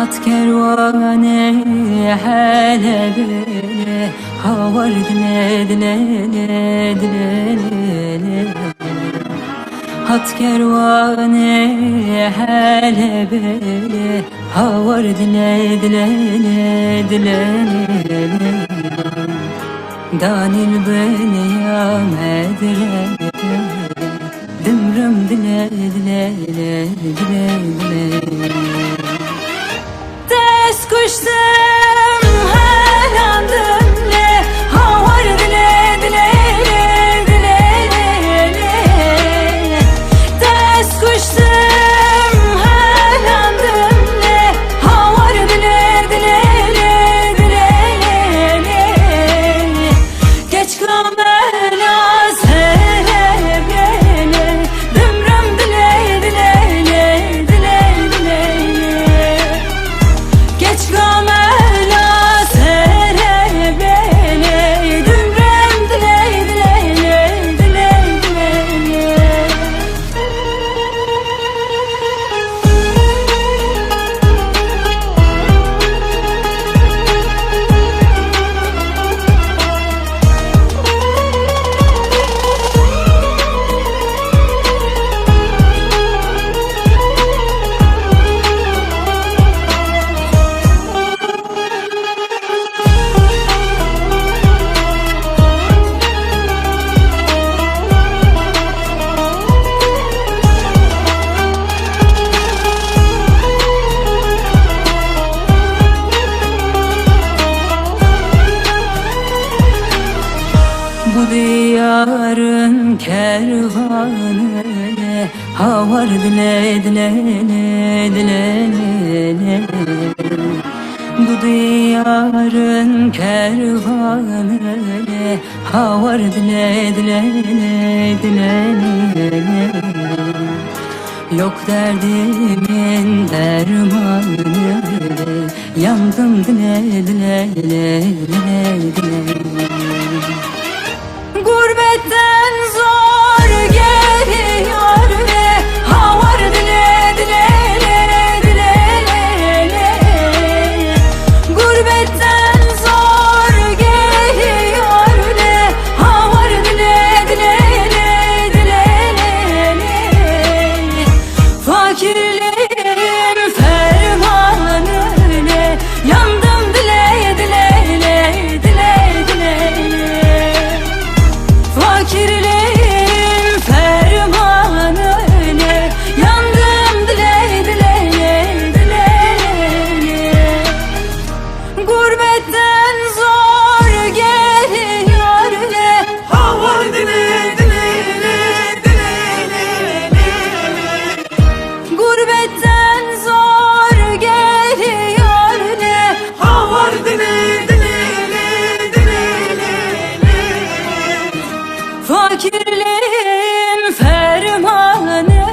هات كرواني حالة بلي هاورد لدلي هات كرواني حالة بلي هاورد لدلي داني البني يا مدري دمرم دلي تس كشتم هلاندم لي هاور دلي تس كشتم هلاندم لي هاور دلي geç kamera sebebine dümrüm dile geç kamera sebebine dümrüm dile Bu diyarın kervanı havar dile Bu diyarın kervanı havar dile Yok derdimin dermanı yandım dile Gurbetten zor geliyor ve havar dile Gurbetten zor geliyor ve havar dile Fakirlerin fermanını yandım dile Fakirlerin fermanını yandım dile Gurbetten zor geliyor le havar dile Gurbetten zor geliyor le havar dile Fakirlerin fermanını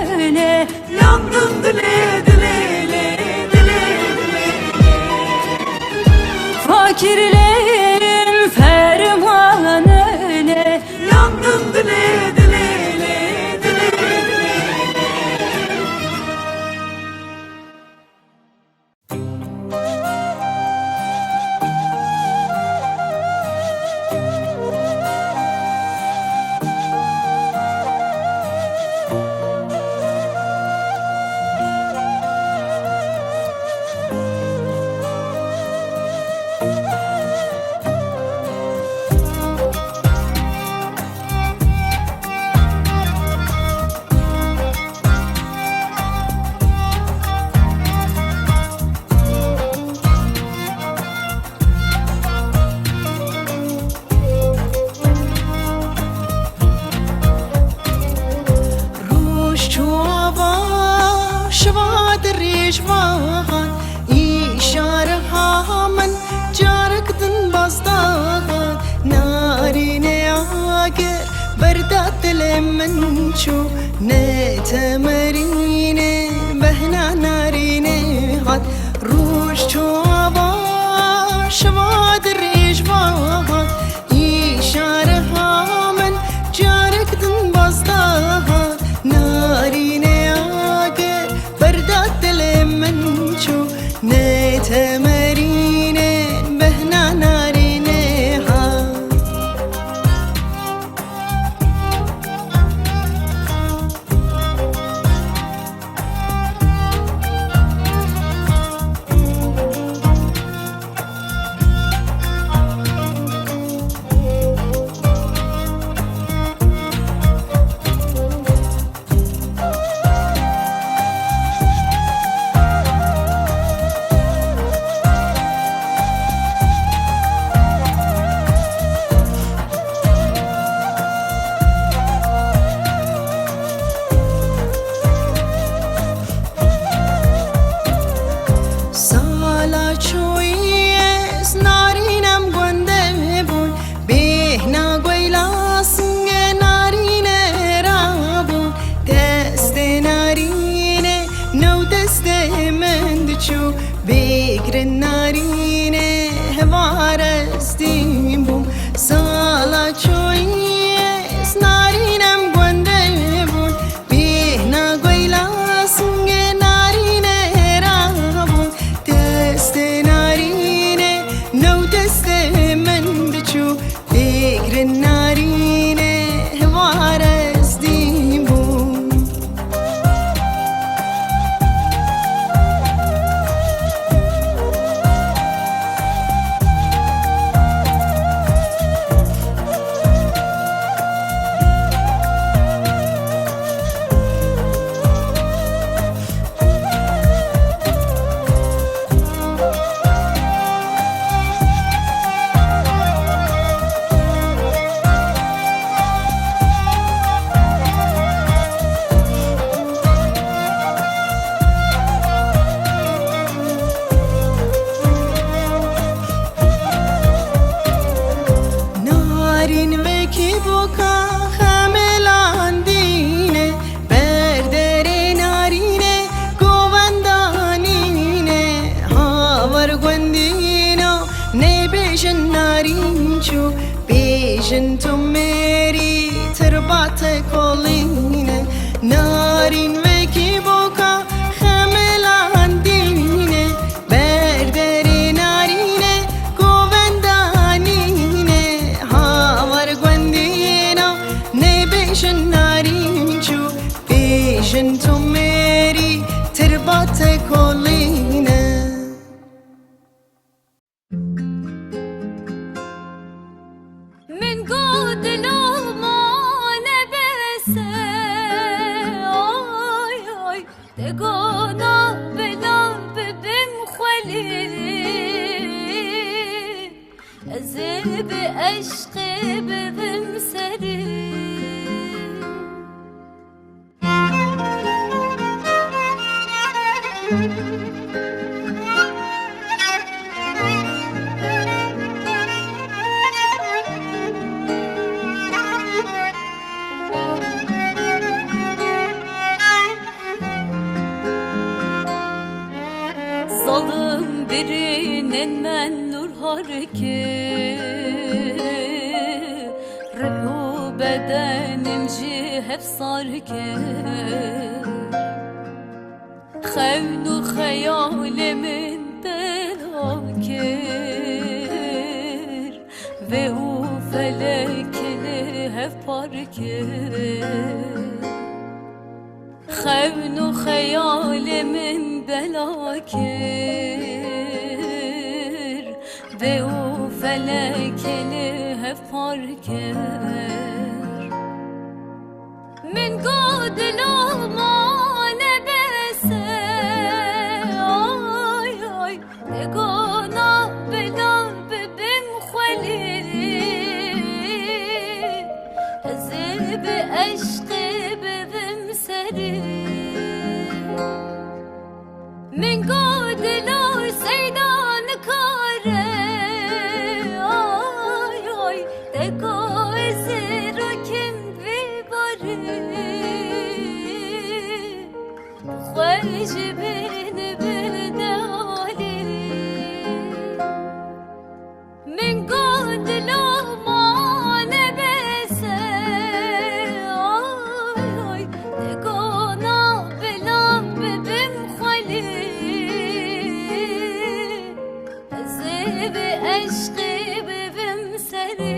yandım dile Fakirlerin fermanını yandım dile منشو نتمرينه بهنا نارينه هات روش چوابا شواد ریش با ایشاره ها من جارک دن بازدا نارینه آگه برداد دل من چو نه جنتو میری تربات کلینه من قد لومان بسه آی آی دگانا بلا ببم خلیلی از به عشق ببم سری Zalım birinin men nur harki Ruhu bedenim ji hep sarki Xevnu xeyalimin belakir Ve u felekini hep parkir Xevnu xeyalimin belakir Ve u felekini hep parkir Min qad lomane bese Ay ay degana bela bebim xvelili Ezib eşqi bebim seri Min qad lo seydan kare Ay ay dega ezirakim خوش بین بردالی من قد لومان بسه آی دگانا بلا ببم خلی زیب عشقی ببم سری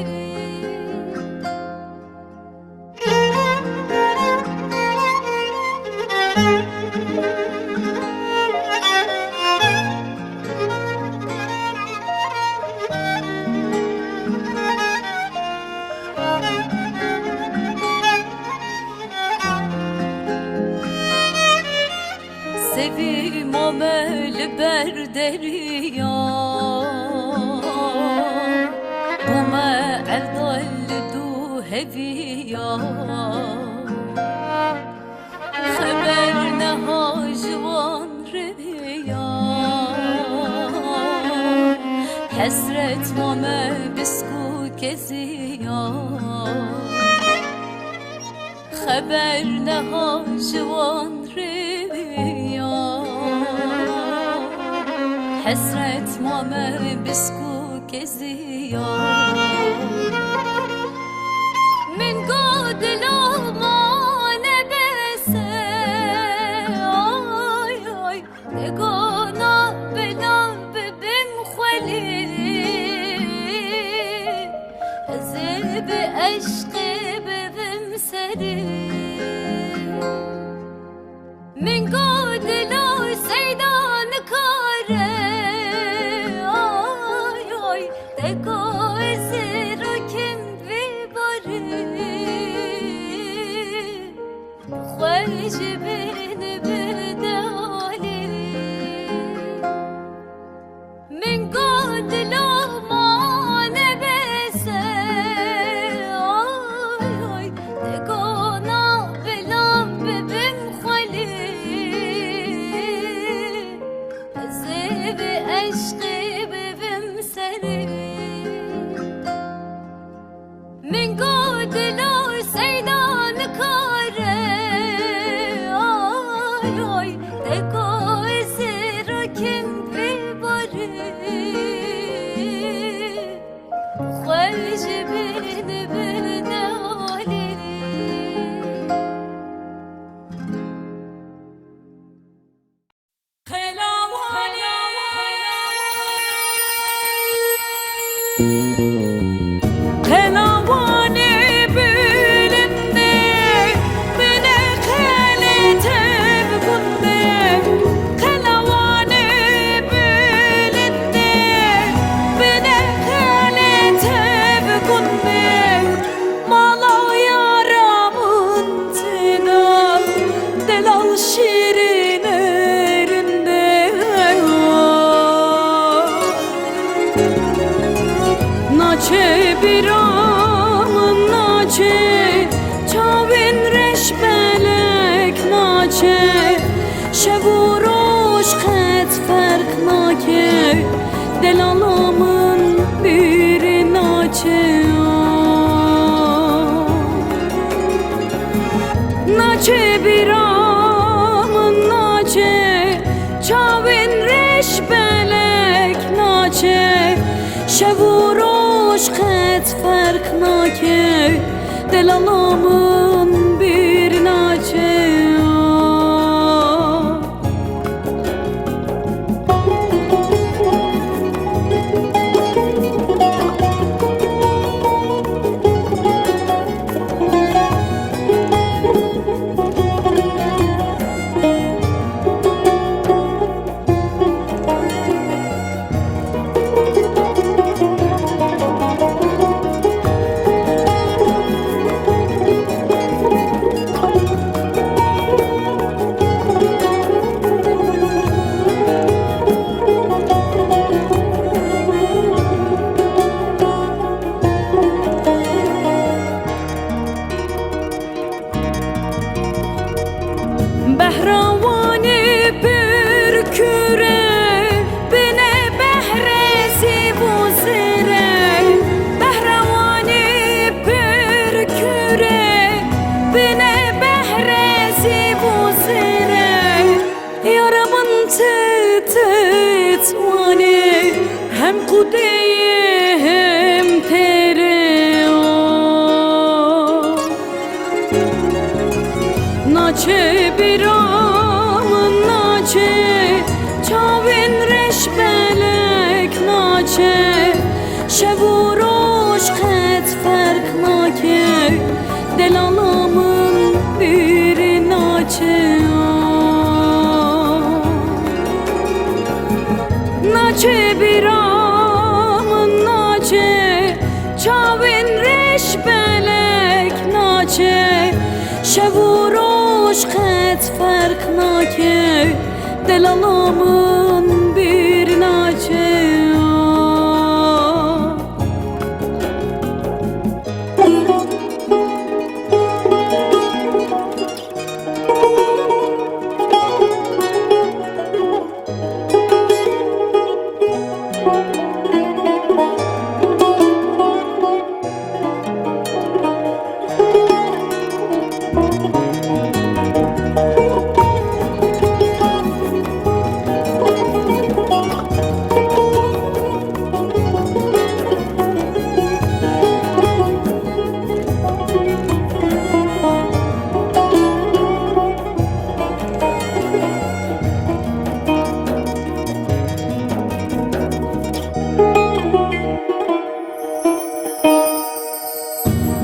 Sevim amel berderiya Buma erdal du heviya Haber neha jvan reviya Hasret mame bisku keziya Haber neha jvan reviya Hasret mame bisku keziya Min qad lomane bese Ay ay degana bela bebim xvelili Ezib eşqi bebim seri Min qad lo seydan kare Ay ay dega ezirakim خوش بین بردالی من قد لومان بسه آی آی دگانا بلا ببم خلی زیب عشقی ببم سری من قد لو سیدان کاره خوش بین بردالی خلاوانی بلنده من خلت شب و روش خط فرق ناکه دلالامın bir naçe naçe biramın naçe çavin reş belek naçe şeb و روش خط فرق ناکه دلالامın bir naçe بهروانی bir küre bine behresi bu zire Behravani bir küre bine behresi bu zire Yaramın tet vani hem kudeyi hem tere naçe biramın naçe çavin reş belek naçe şeb و روش خط فرق ناکه دلالامın bir naçe naçe biramın naçe çavin reş belek naçe şeb و روش خط فرق ناکه دلالامın bir naçe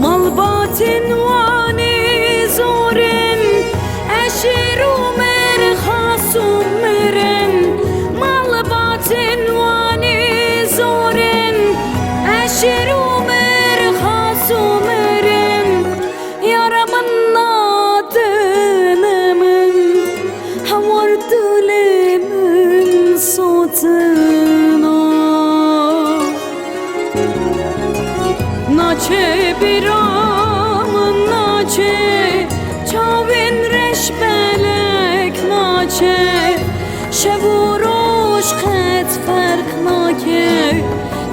Malbatin vani zorin eşir umer hasumren Malbatin vani zorin eşir umer hasumren Yaramın adınımın havar dilemin sotuna naçe biramın naçe çavin reş belek naçe şeb و روش خط فرق ناکه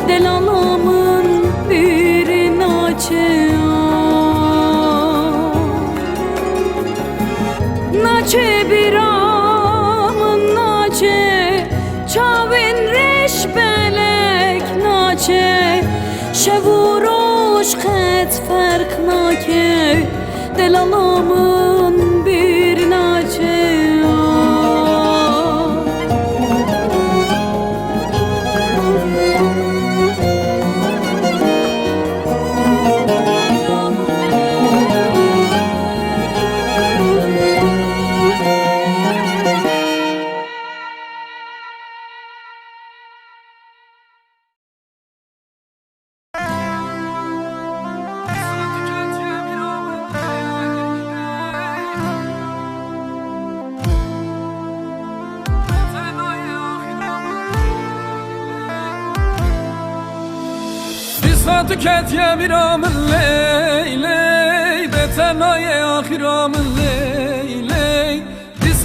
دلالامın bir naçe naçe biramın naçe çavin reş belek naçe şeb و روش خط فرق ناکه دلالامın bir naçe تكت يا برام الليل بتناي آخرام الليل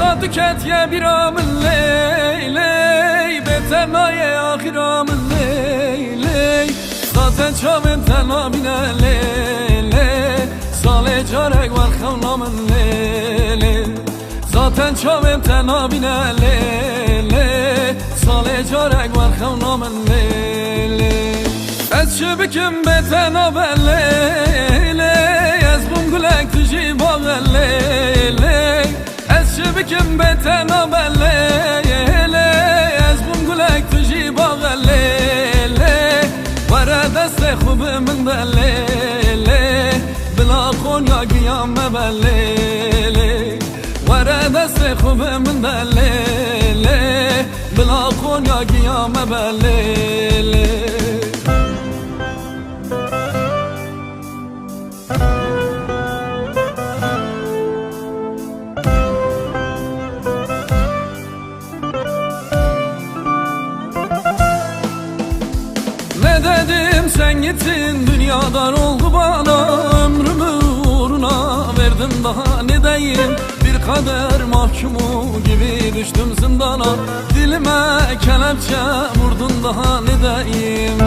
Esa tüket ye biramın ley ley Betenaye ahiramın ley ley Zaten çavın tenamine ley ley Sale carek var kavnamın ley ley Zaten çavın tenamine ley ley Sale carek var kavnamın ley ley Ez şibikim betenabe ley ley Ez bungulek tüji bağ ley ley Ez şibikim betenabe ley ley Ez bungulek tüji bağ ley ley Vere deste xubimin de ley ley Bila Konya giyame be ley ley Vere deste xubimin de ley ley Bila Konya giyame be ley ley Ne dedim sen gittin dünyadar oldu bana Ömrümü uğruna verdim daha ne diyeyim Bir kader mahkumu gibi düştüm zindana Dilime kelepçe vurdun daha ne diyeyim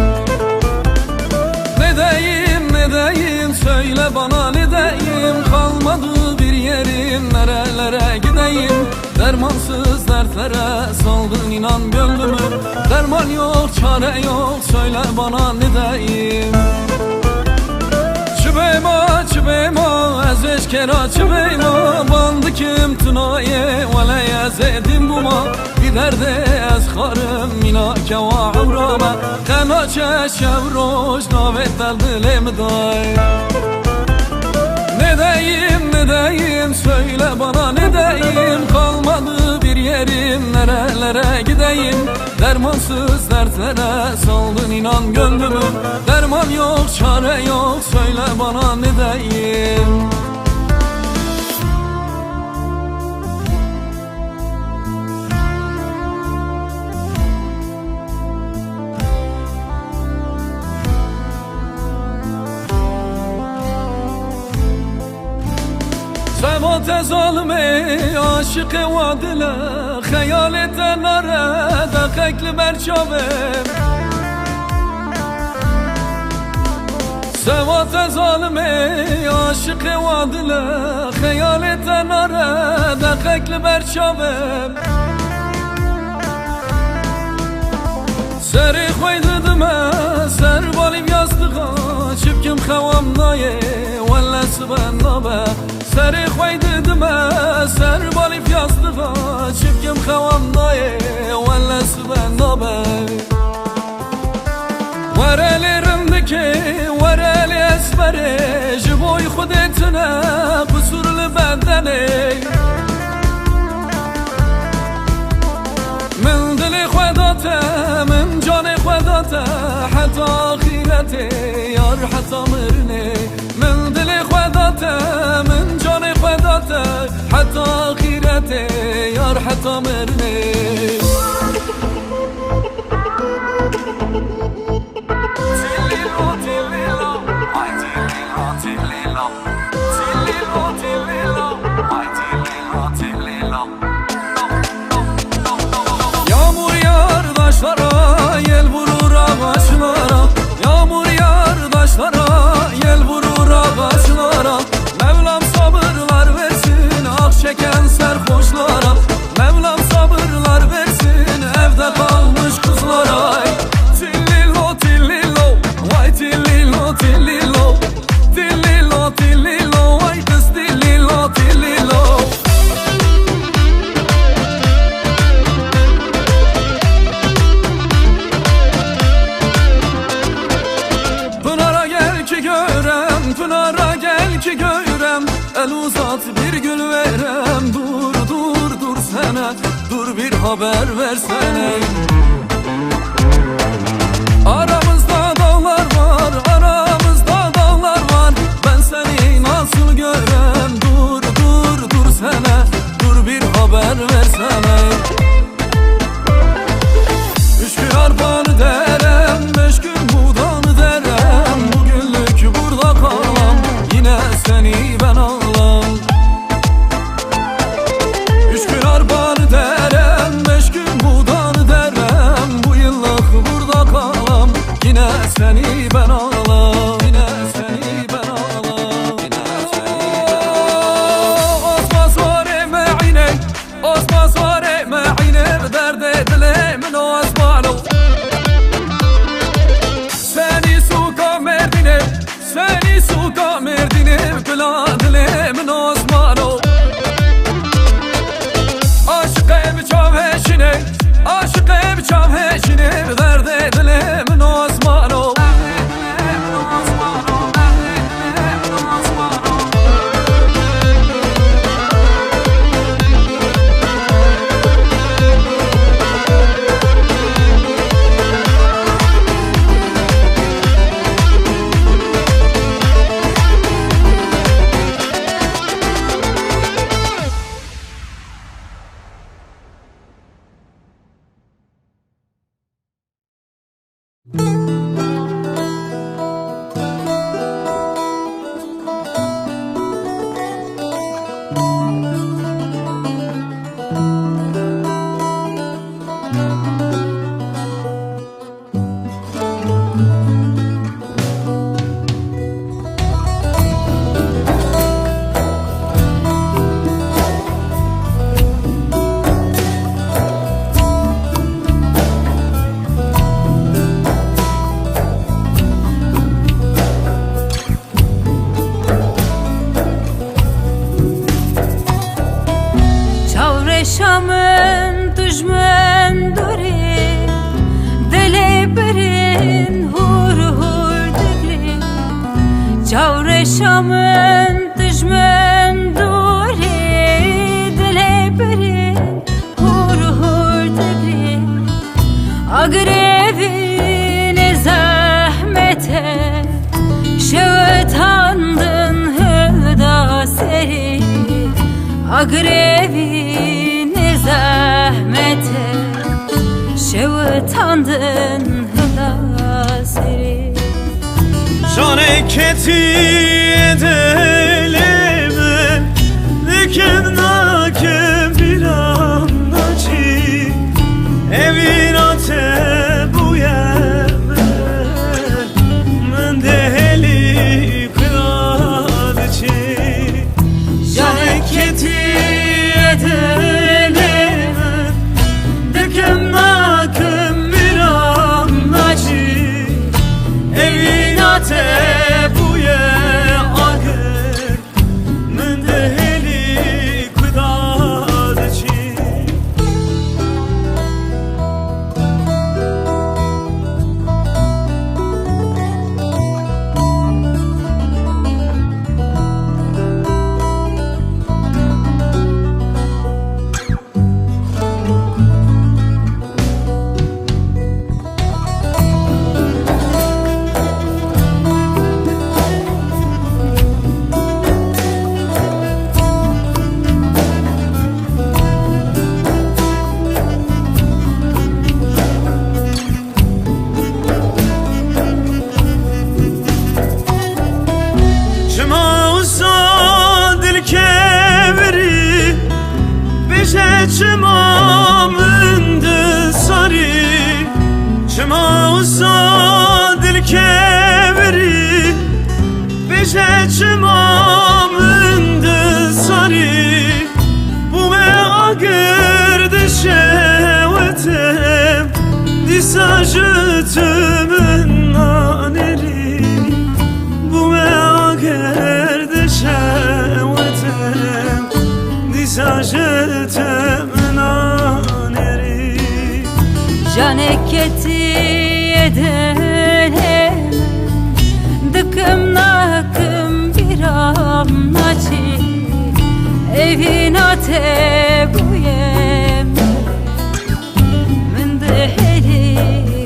Ne diyeyim ne diyeyim söyle bana ne diyeyim Kalmadı bir yerim nerelere gideyim Dermansız dertlere saldın inan gönlümü Derman yok çare yok söyle bana ne diyeyim Çübeyma çübeyma ez eşkera çübeyma Bandı kim tunaye vele yezedim buma Bir derde ez xarım mina keva uvrama Kena çeşev roş navet derdile mi day Ne diyeyim ne diyeyim söyle bana ne diyeyim Kalmadı bir yerim nerelere gideyim Dermansız dertlere saldın inan gönlümü Derman yok çare yok söyle bana ne diyeyim Sevat zalime aşık vadile Hayalete narede kekli berçave Sevat zalime aşık vadile Hayalete narede kekli berçave Seri koydu dime ser balim yastığa Çipkim xevam naye velle sıben nabe Seri koydu dime ser balim yastığa Çipkim xevam naye velle sıben nabe Verelerindeki vereli esmeri Jiboy kudetine kusurlu bedeni من دل خداته من جان خداته حتى آخرته یار حتى مرنه من دل خداته من جان خداته حتى آخرته یار حتى مرنه Yel vurur ağaçlara Yağmur yağar taşlara Yel vurur ağaçlara Mevlam sabırlar versin Ah çeken serhoşlara Mevlam sabırlar versin Evde kalmış kızlara Tillilo tillilo Vay tillilo tillilo Tillilo tillilo Vay kız tillilo tillilo Pınara gel ki görem El uzat bir gül verem Dur dur dur sene Dur bir haber versene Aramızda dağlar var Aramızda dağlar var Ben seni nasıl görem Dur dur dur sene Dur bir haber versene 3 gün arpanı derem 5 gün buğdanı derem Bugünlük burada kalam Yine seni ben ağlam 3 gün من دجمن دوری دلی بری هور هور دگری Agrebin zahmete şevtandın hıda seri Agrebin zahmete şevtandın hıda seri Şareketi edelim Dikim nakim bir anacı Evin ate bu yemen Men deheli kıradıcı Şareketi edelim Dikim nakim bir anacı Evin ate bu ye agır Men deheli kıradıcı Çima mündü sarı Çima usa dil kevri Beşe çima mündü sarı Bu me agırdı şevetem Disajıtımın naneri Bu me agırdı şevetem Disajıtımın Caneketi edelim Dıkım nakım bir amnacı Evin ate bu yem Min deheli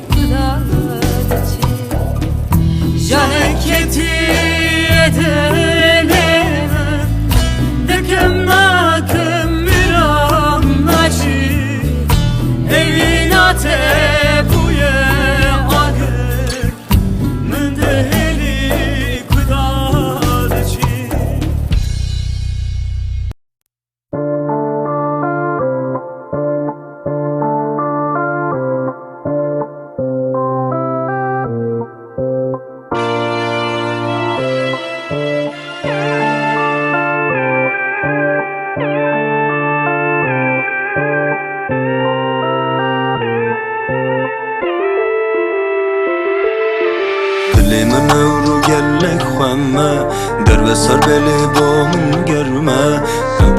kudadıcı Caneketi edelim Dıkım nakım bir amnacı Evin ate bu ye agır Men deheli kudadıcı Dilime mevru gellek xemme Derve sar beli boğum germe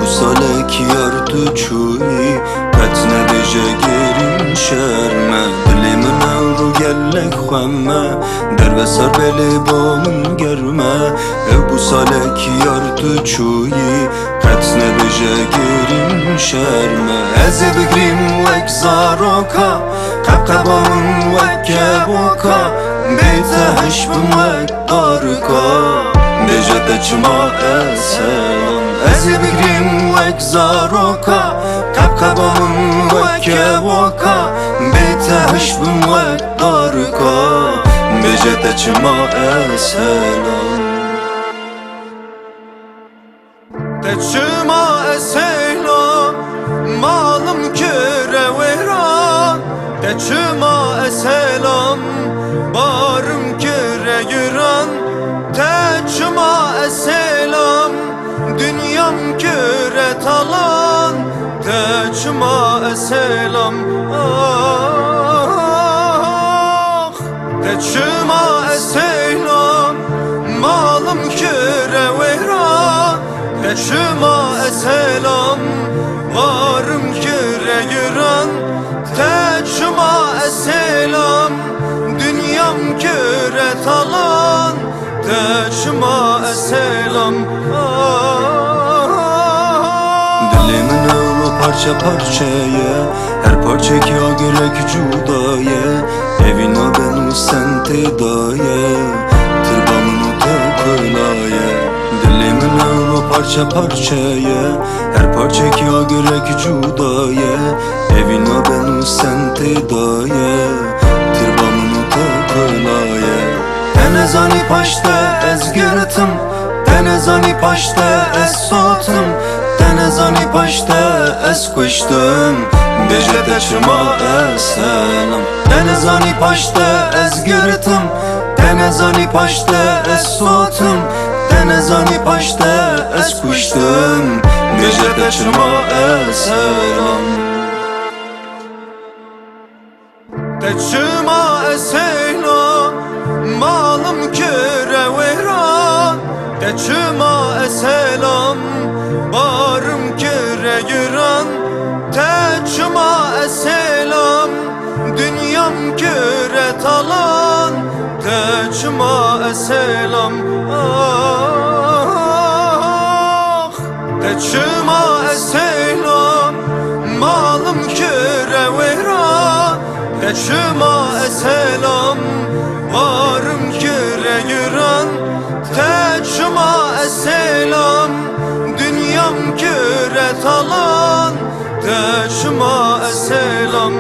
Bu salek yardı çuyi Petne deje gerin şerme Dilime mevru gellek xemme Derve sar beli boğum germe Bu salek yardı çuyi Petne deje gerin şerme Ezi bigrim vek zaroka Kapkabamın vek keboka Beyte heşbim vek darika Bejete çima eselam Ezi bigrim vek zaroka Kapkabamın vek keboka Beyte heşbim vek darika Bejete çima eselam Teçima eselam Malım küre veran Teçima eselam Barım küre güran Teçima eselam Dünyam küre talan Teçima eselam Ah Teçima eselam Malım küre veran Teçima eselam Varım küre güran Teçima eselam Dünyam küre talan Teçima eselam selam. Dilimin ömrü parça parçaya, her parça ya gerek cudaya. Evine beni sen tedaya, tırbamını da koylaya. Dilimin ömrü parça parçaya, her parça ya gerek cudaya. Evine beni sen tedaya, tırbamını da koylaya. Tenezani paşta ez girtim, tenezani paşta ez sotum, tenezani paşta ez kuştum, bejde çıma ez selam. Tenezani paşta ez girtim, tenezani paşta ez sotum, tenezani paşta ez kuştum, bejde çıma ez selam. Teçima ez selam, malım köre veyran. Teçima ez selam, barım köre güran. Teçima ez selam, dünyam köre talan. Teçima ez selam, ah. Teçima ez selam, malım köre veyran. Teçima ez selam, varım köre güran. Teçima ez selam, dünyam köre talan. Teçima ez selam,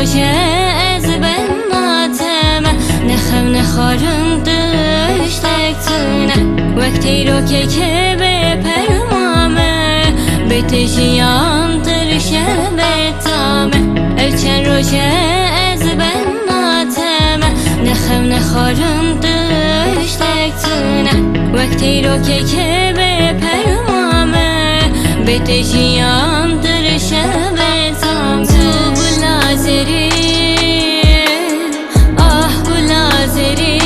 روشه از بن ماتمه نخم نخارم دشتک تونه وقتی رو که به پرمامه بتشیام ترشه بتامه الچن روشه از بن ماتمه نخم نخارم دشتک تونه وقتی رو که به پرمامه بتشیام ترشه بتام تو بلازری آه بلازری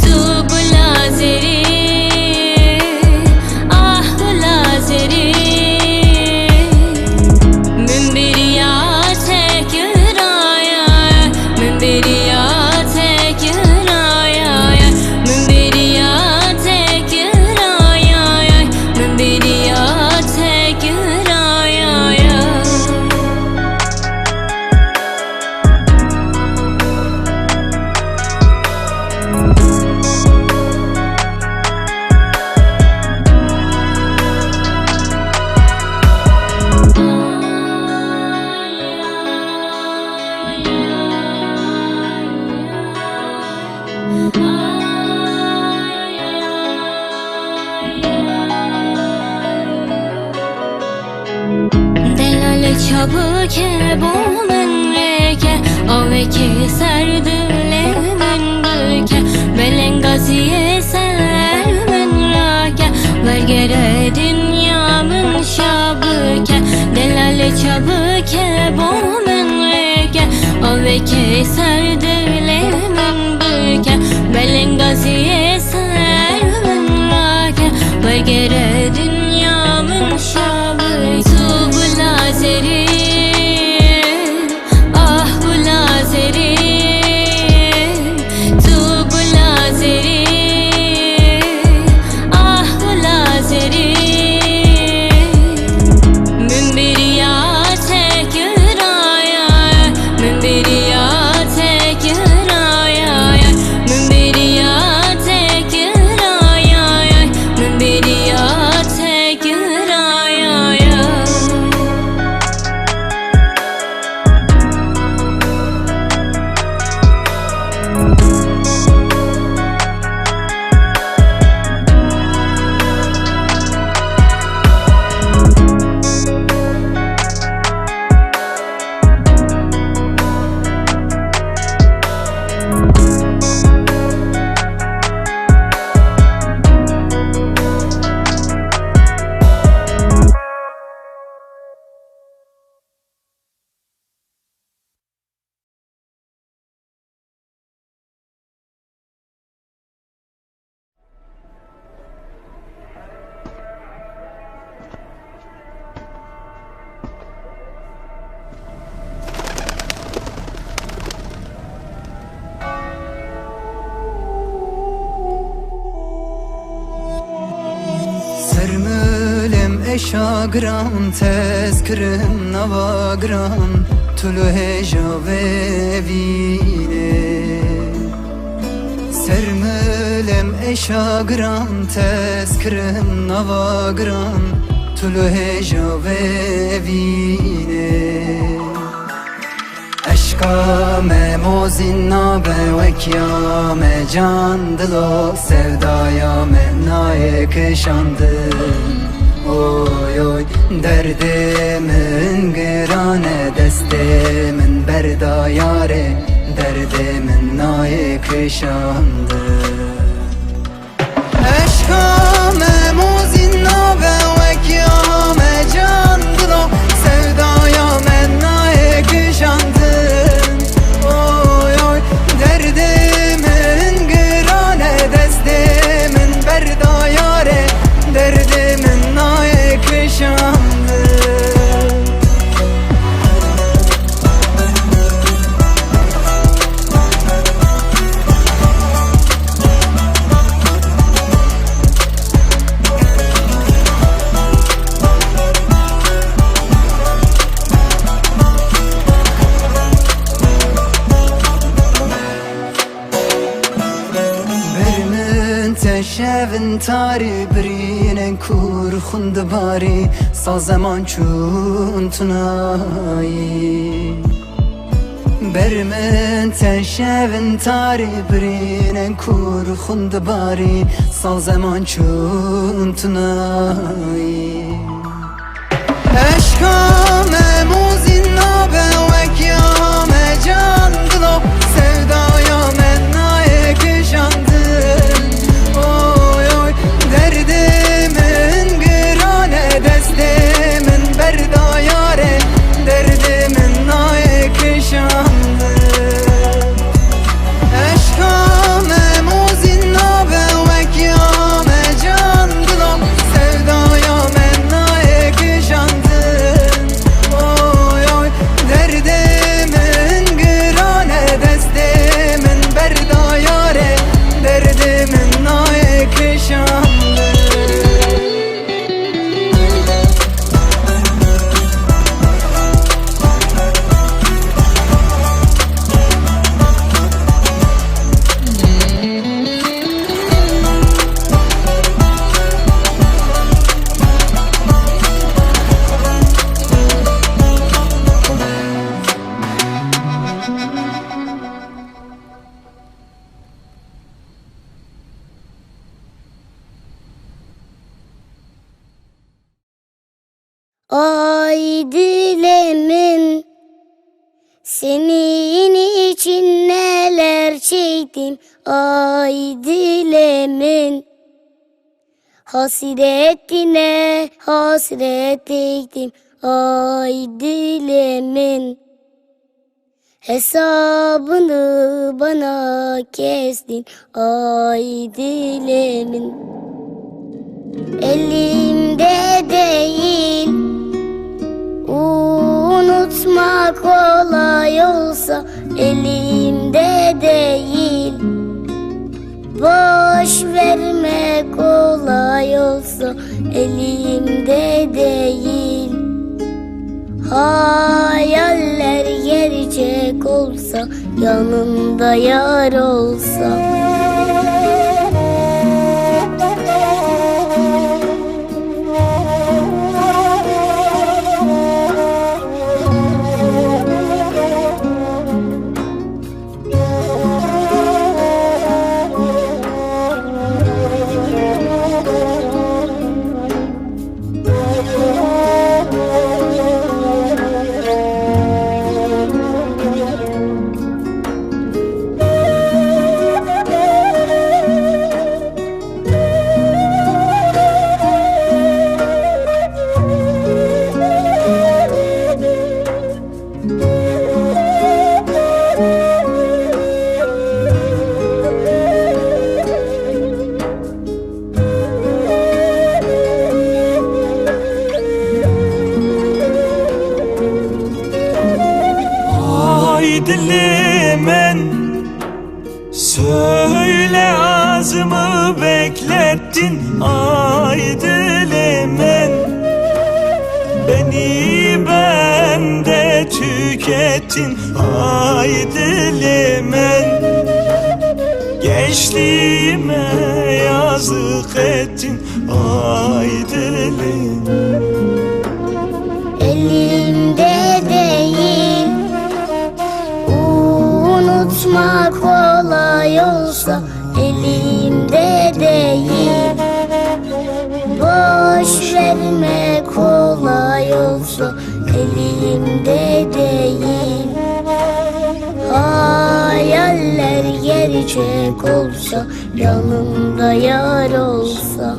تو بلازری آه بلازری من بریاتك رايا من بریاتك رايا من بریاتك رايا من بریاتك رايا دلال çabuk bu من reke Ove ki serdile men büke Belengaziye ser men rake Vergere dünyamın şabıke Delale çabuk bu men reke Ove ki serdile men büke Belengaziye ser men rake Vergere dünyamın şabıke Tu bülazeri ah bülazeri tu bülazeri ah bülazeri min beriyatek raya min beriyatek raya min beriyatek raya min beriyatek raya Sermülem eşagram tezkırım navagram Tulu heja ve vine Sermülem eşagram tezkırım navagram Tulu heja ve vine Aşka me mozinna be vekya me can dilo Sevdaya me naye kışandım Oy oy derdimin girane destimin berda yare Derdimin naye kışandım Aşka me mozinna be vekya me can dilo Sevdaya me naye kışandım Oy oy derdimin girane destimin berda yare Derdimin naye kışandım شevin tarî birînin kur xund barî Sazeman çûn tunayî Bermin te şevin tarî birînin kur xund barî Sazeman çûn tunayî Eşka memuzin nabe vekyame can dilo Sevdaya men naye kişandın Oy oy derdimin gırane destimin berdayare Derdimin naye kişandın Eşka memuzin nabe vekyame can dilo Sevdaya men naye kişandın Oy oy derdimin gırane destimin berdayare Derdimin naye kişandın Ay dilemin senin için neler çektim Ay dilemin hasretine hasret ettim Ay dilemin hesabını bana kestin Ay dilemin elimde değil unutmak kolay olsa elimde değil boş vermek kolay olsa elimde değil hayaller gerçek olsa yanımda yar olsa dilimin söyle ağzımı beklettin ay dilimin beni bende tükettin ay dilimin gençliğime yazık ettin ay dilim elimde değil unutmak kolay olsa elimde değil boş vermek kolay olsa elimde değil hayaller gerçek olsa yanımda yar olsa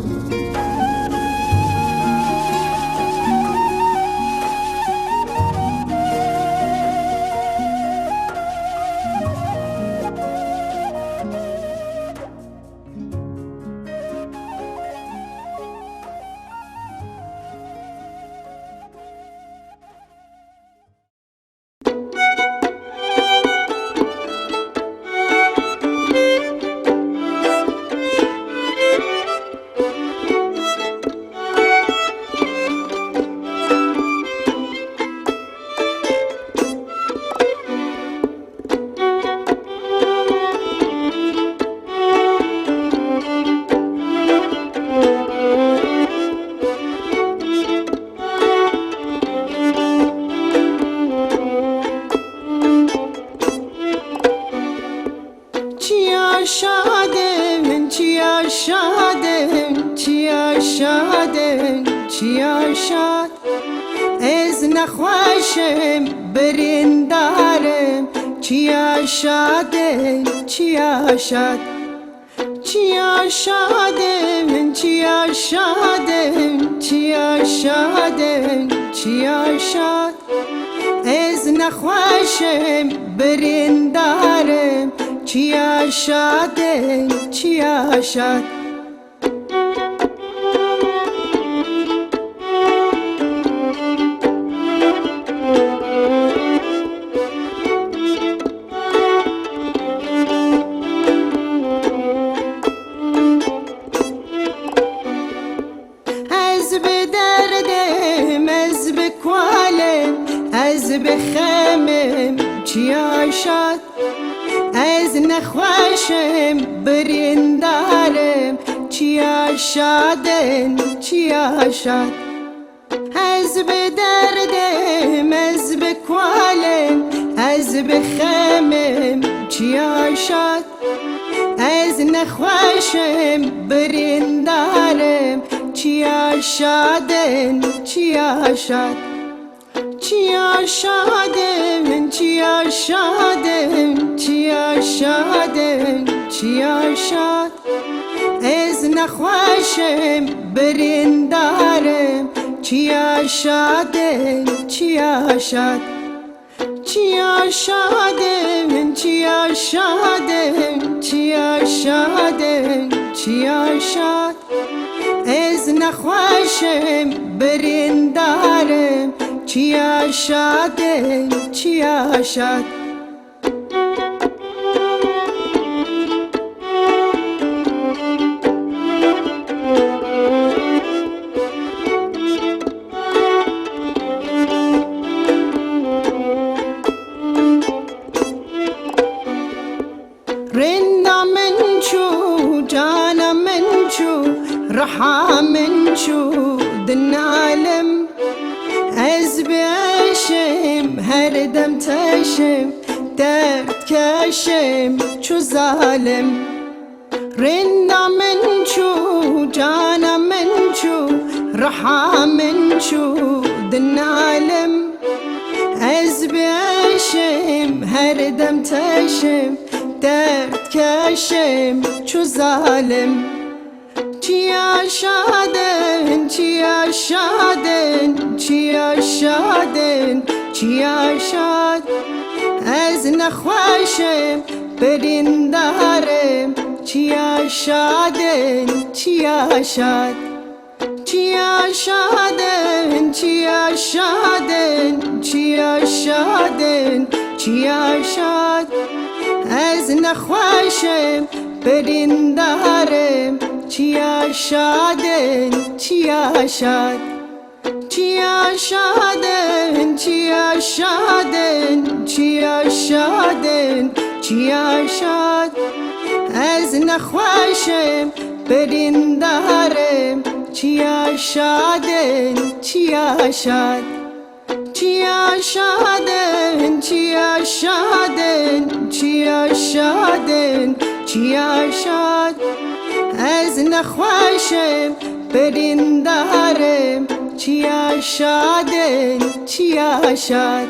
شادن چیا شادن چیا شادن چیا شاد از نخواشم بریندارم چیا شادن چیا شاد چیا شادن چیا شادن چیا شادن چیا شاد از نخواشم بریندارم چیا شادن چیا شاد از بخمم چیا شد از نخواشم بریندارم چیا شادن چیا شد از بدردم از بکوالم از بخمم چیا شد از نخواشم بریندارم چیا شادن چیا شد چیا شادن چیا شادن چیا شادن چیا شاد از نخواشم بریندارم چیا شادن چیا شاد چیا شادن چیا شادن چیا شادن چیا شاد از نخواشم بریندارم چیا شادن چیا شاد رندا من شو جانا من شو رحا من شو دن عالم از بیشم هر دم تشم درد کشم چو ظالم رندا من شو جانا من شو رحا من شو دن عالم از بیشم هر دم تشم درد کشم چو ظالم چیا شادن چیا شادن چیا شادن چیا شاد از نخواشم بریندارم چیا شادن چیا شاد چیا شادن چیا شادن چیا شادن چیا شاد از نخواشم بریندارم چیا شادن چیا شاد چیا شادن چیا شادن چیا شادن چیا شاد از نخواشم بریندارم چیا شادن چیا شاد چیا شادن چیا شادن چیا شادن چیا شاد از نخواشم بریندارم چیا شادن چیا شاد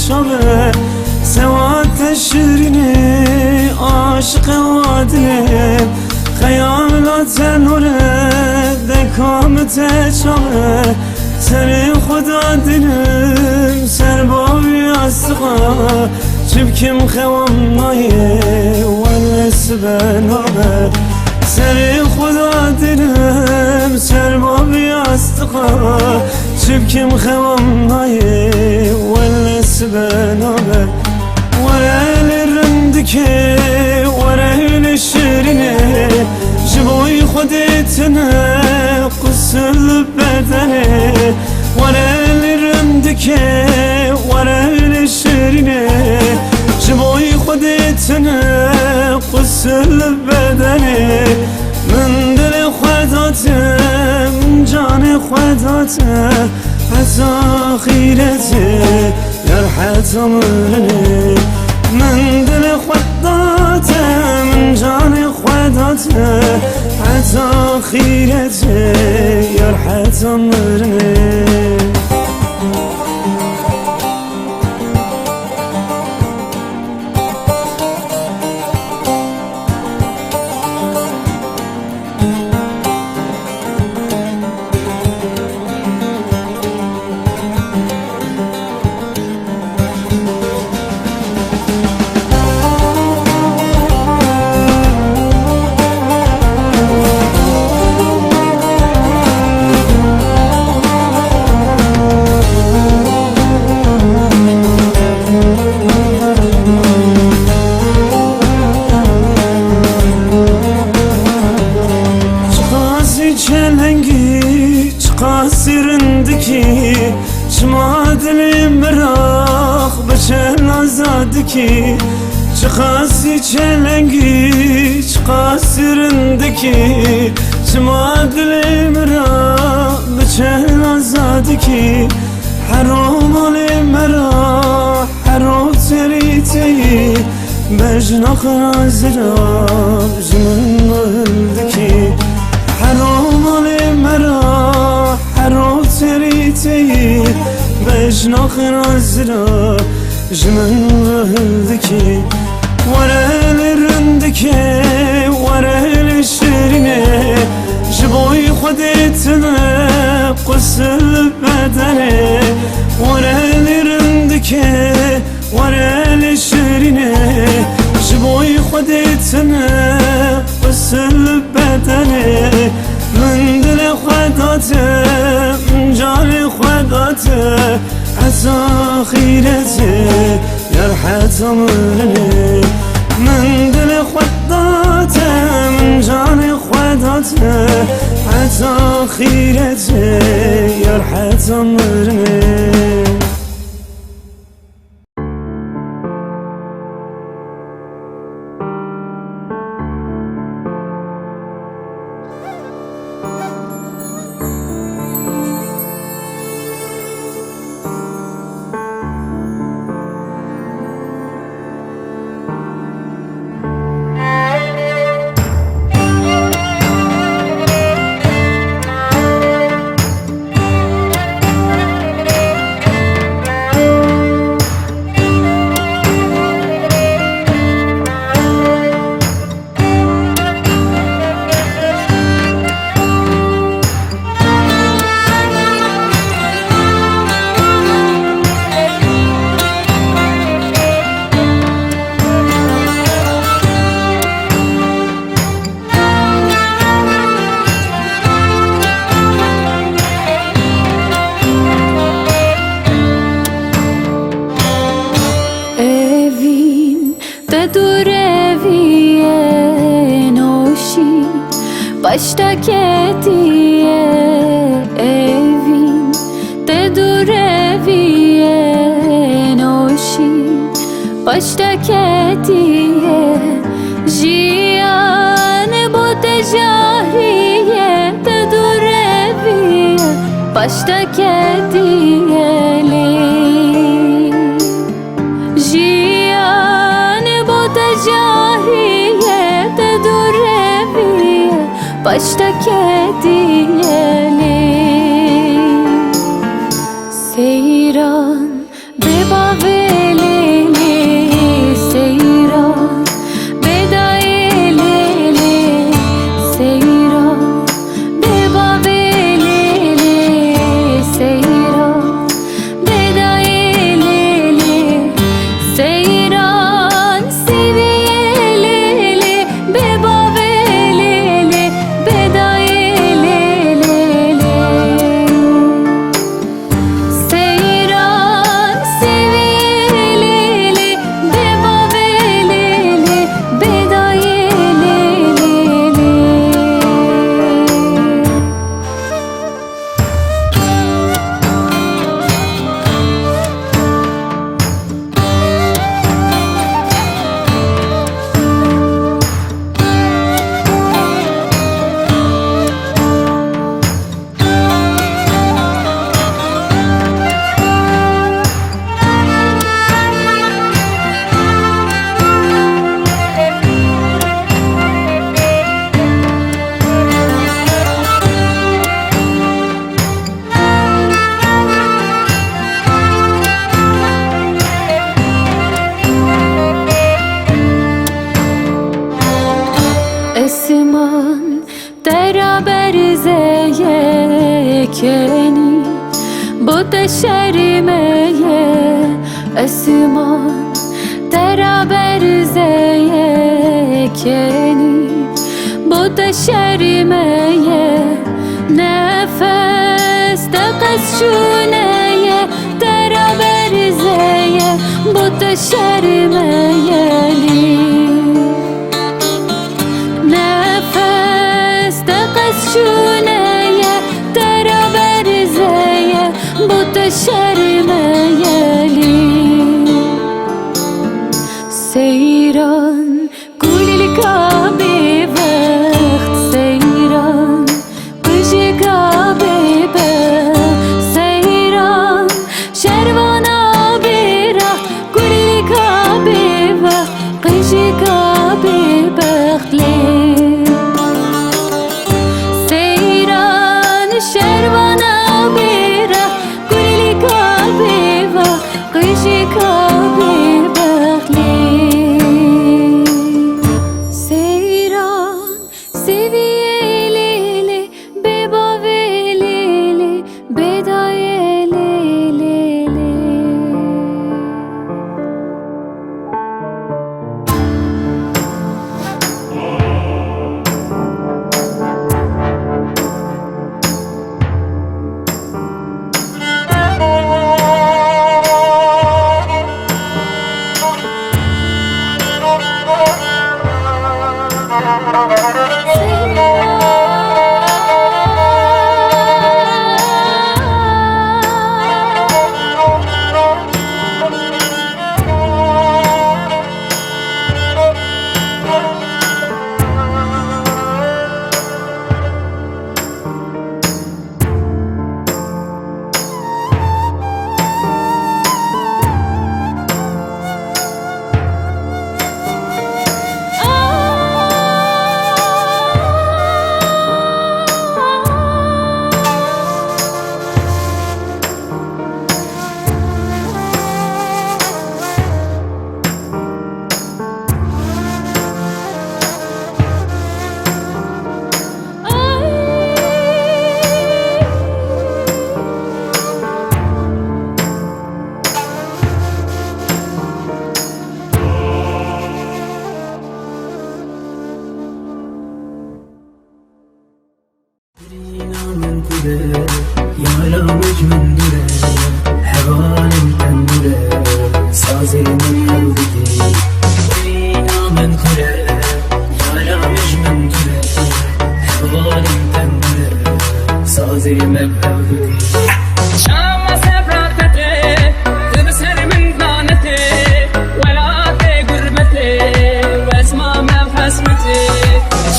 شبه سوات شیرینه عاشق وادنه خیالات نوره تشامه سر خدا دلم سر باوی استقا چبکم خوام نایه ونس بنامه سر خدا دلم سر باوی استقا چبکم خوام نایه ونس بنامه ورل رندکه ورل شیرینه جبوی خودتنه قسل بدنه ورل رندکه ورل شیرینه جبوی خودتنه قسل بدنه من دل خوداتم جان خوداتم حتی خیرته یرحت عمرنه من دل خوداتم جان خوداتم حتی خیرته یرحت عمرنه قاسرندکی چما دلی مراخ بچن آزادکی چه خاصی چلنگی چه قاسرندکی چما دلی مراخ بچن آزادکی حرام علی مرا حرام تریتی بجناخ رازرام جمن مهلدکی حرام علی مرا حرام تریتی بجناخ رازرام جمن مهلدکی ورل رندکه ورل شیرینه جبوی خودتنه قسل بدنه ورل رندکه ورل شیرینه جبوی خودتنه قسل بدنه من دل خوداتم جان خوداتم حتی خیرته یرحت عمرنه من دل خوداتم جان خوداتم حتی خیرته یرحت عمرنه Baştaki diye evin de dur eviye noşi baştaki diye jiyan bu tecahriye de dur eviye baştaki diyeli jiyan bu tecahriye de dur eviye baştaki diyeli seyran beba veleli seyran beda eleli seyran beba veleli berzeye keni bu teşerimeye esman tera berzeye keni bu teşerimeye nefes teqes şuneye tera berzeye bu teşerimeye nefes teqes şuneye tera berzeye bu teşerimeye seyran kulilka bir vakt seyran kışika bir seyran şervana bir kulilka bir vakt kışika bir seyran şervana bir kulilka bir vakt kışika bir seviyelili bebavelili bedayelili يا مجنون دره حوالي تندره سازي من قلبي ولينا من كره يا مجنون دره حوالي تندره سازي من قلبي شام سفراتته تبصر من ضانته ولا تقربته واسمع مبحسمته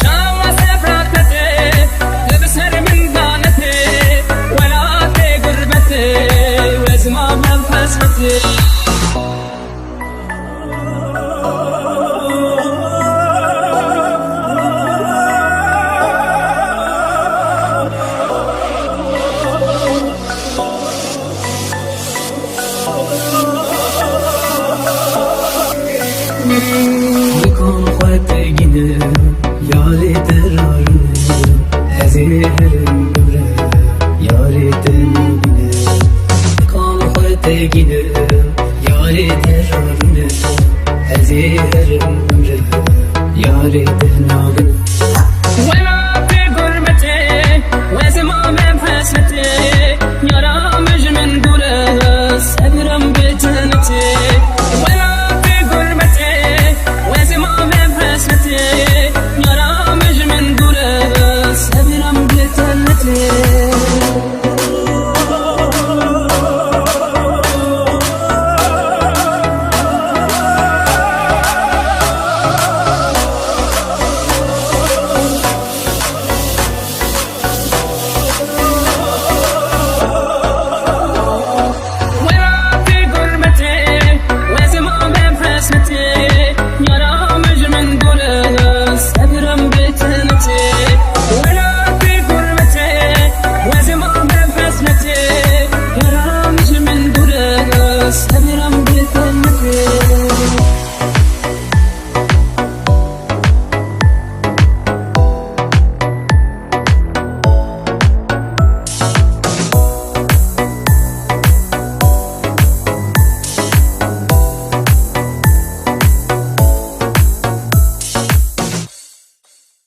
شام سفراتته تبصر من ضانته ولا تقربته واسمع مبحسمته يكون خطينا يا ريت الرارنا هزير النورة يا ريت النورة يكون خطينا يا ريت الرارنا هزير النورة يا ريت النورة ولا بقربتي واسمع مبحسمتي يا رامج من دوله سبرم بجنتي ولا بقربتي واسمع مبحسمتي يا رامج من دوله سبرم بجنتي